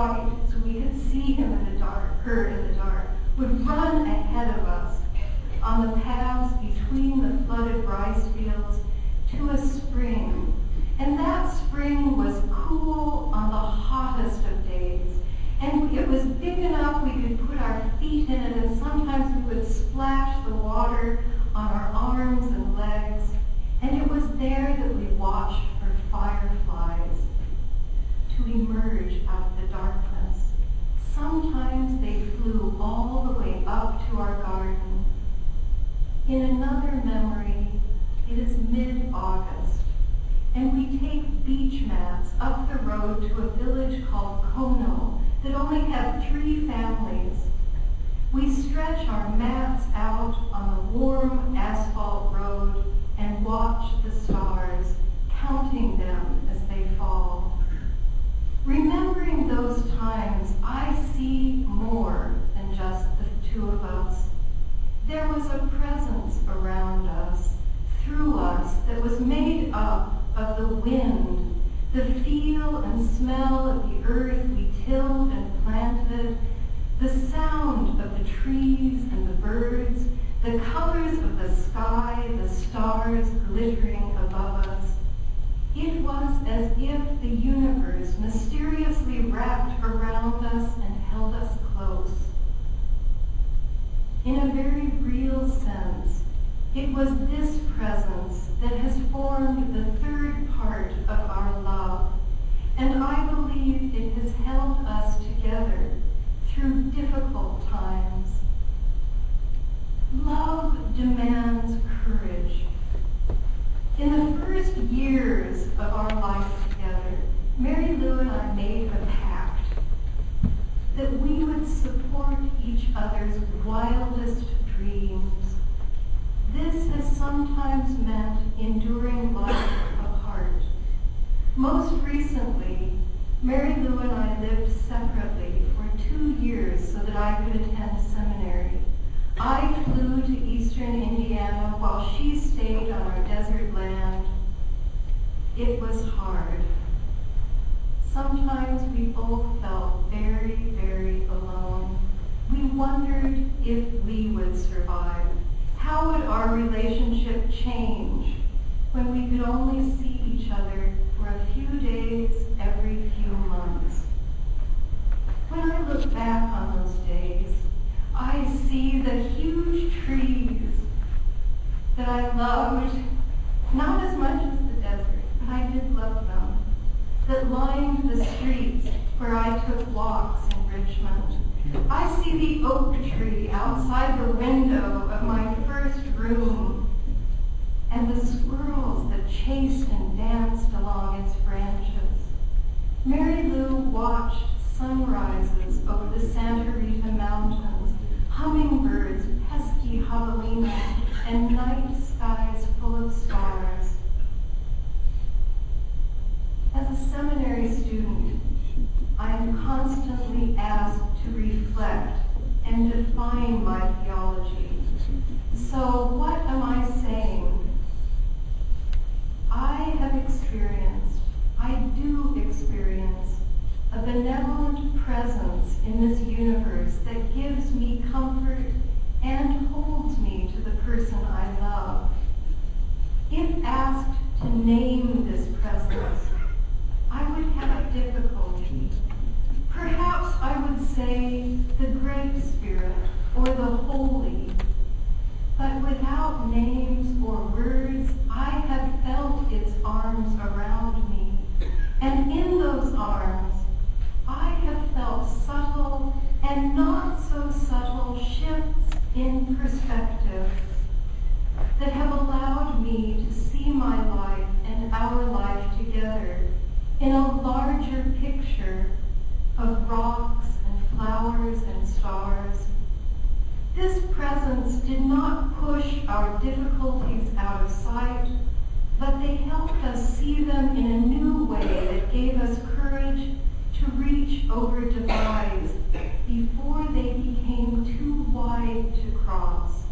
white so we could see him in the dark, her in the dark, would run ahead of us on the paths between the flooded rice fields to a spring. And that spring was cool on the hottest of days. And it was big enough we could put our feet in it, and sometimes we would splash the water on our arms and legs. And it was there that we watched for fireflies to emerge out of the darkness. Sometimes they flew all the way up to our garden. In another memory, it is mid-August, and we take beach mats up the road to a village called Kono that only had 3 families. We stretch our mats out on the warm asphalt road and watch the stars, counting them as they fall. Remembering those times, I see more than just the 2 of us. There was a presence around us, through us, that was made up of the wind, the feel and smell of the earth we tilled and planted, the sound of the trees and the birds, the colors of the sky, the stars glittering above us. It was as if the universe mysteriously wrapped around us and held us close. In a very real sense, it was this presence that has formed the 3rd part of our love, and I believe it has held us together through difficult times. Love demands courage. In the first years of our life together, Mary Lou and I made a pact that we would support each other's wildest dreams. This has sometimes meant enduring life apart. Most recently, Mary Lou and I lived separately for 2 years so that I could attend seminary. I flew to eastern Indiana while she stayed on our desert land. It was hard. Sometimes we both felt very, very alone. We wondered if we would survive. How would our relationship change when we could only see each other for a few days every few months? When I look back on those days, I see the huge trees that I loved, not as much as the desert, but I did love them, that lined the streets where I took walks in Richmond. I see the oak tree outside the window of my first room, and the squirrels that chased and danced along its branches. Mary Lou watched sunrises over the Santa Rita Mountains, hummingbirds, pesky javelinas, and night skies full of stars. As a seminary student, I am constantly asked to reflect and define my theology. So what am I saying? I do experience a benevolent presence in this universe that gives me comfort and holds me to the person I love. If asked to name this presence, I would have difficulty. Perhaps I would say the Great Spirit or the Holy, but without names or words, I have felt its arms around me. And in those arms, I have felt subtle and not so subtle shifts in perspective that have allowed me to see my life and our life together in a larger picture of rocks and flowers and stars. This presence did not push our difficulties out of sight, but they helped us see them in a new way that gave us courage to reach over divides before they became too wide to cross.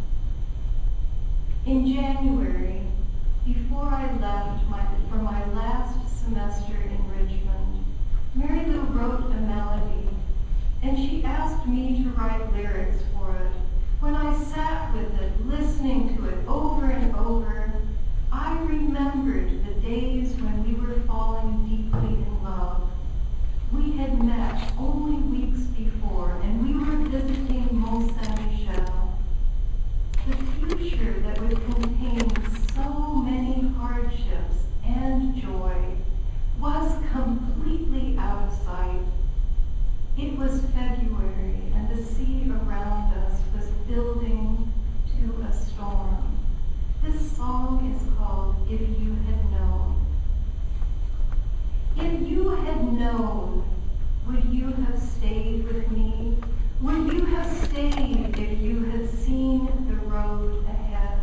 In January, before I left for my last semester in Richmond, Mary Lou wrote a melody and she asked me to write lyrics for it. When I sat with it, listening to it over and over, I remembered the days when we were falling deeply in love. We had met only weeks before, and we were visiting Mont Saint-Michel. The future that would contain so many hardships and joy was completely out of sight. It was February, and the sea around us was building to a storm. This song is called If You Had Known. If you had known, would you have stayed with me? Would you have stayed if you had seen the road ahead?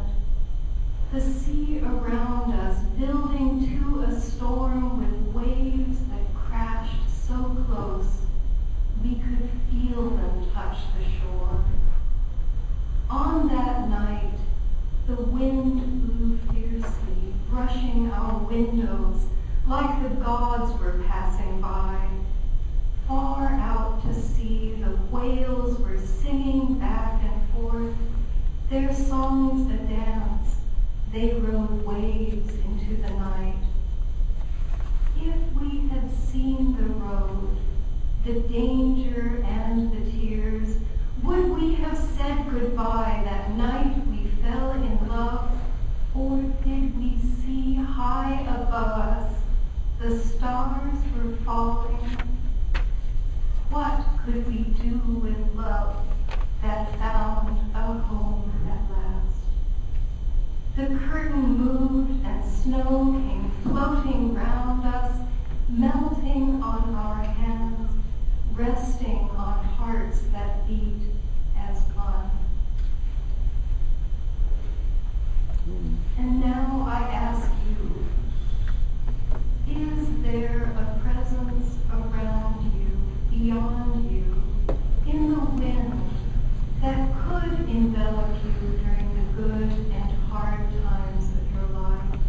The sea around us building to a storm with waves that crashed so close we could feel them touch the shore. On that night, the wind blew fiercely, brushing our windows like the gods were passing by. Far out to sea, the whales were singing back and forth, their songs a dance. They rode waves into the night. If we had seen the road, the danger and the tears, would we have said goodbye that night we fell in love? Or did we see high above us the stars were falling? What could we do with love that found a home at last? The curtain moved and snow came floating round us, melting on our hands, resting on hearts that beat as one. And now I ask you, is there a presence around you, beyond you, in the wind that could envelop you during the good and hard times of your life?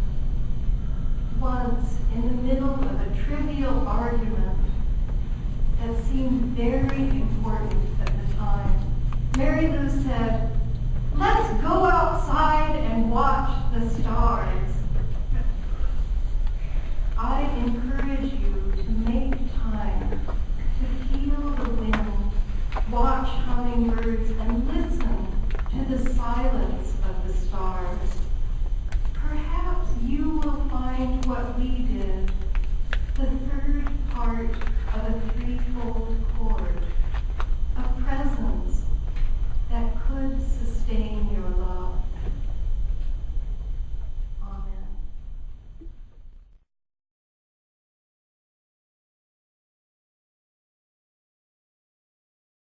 Once, in the middle of a trivial argument that seemed very important at the time, Mary Lou said, "Let's go outside and watch the stars." I encourage you to make time to feel the wind, watch hummingbirds, and listen to the silence of the stars. Perhaps you will find what we did, the third part of a threefold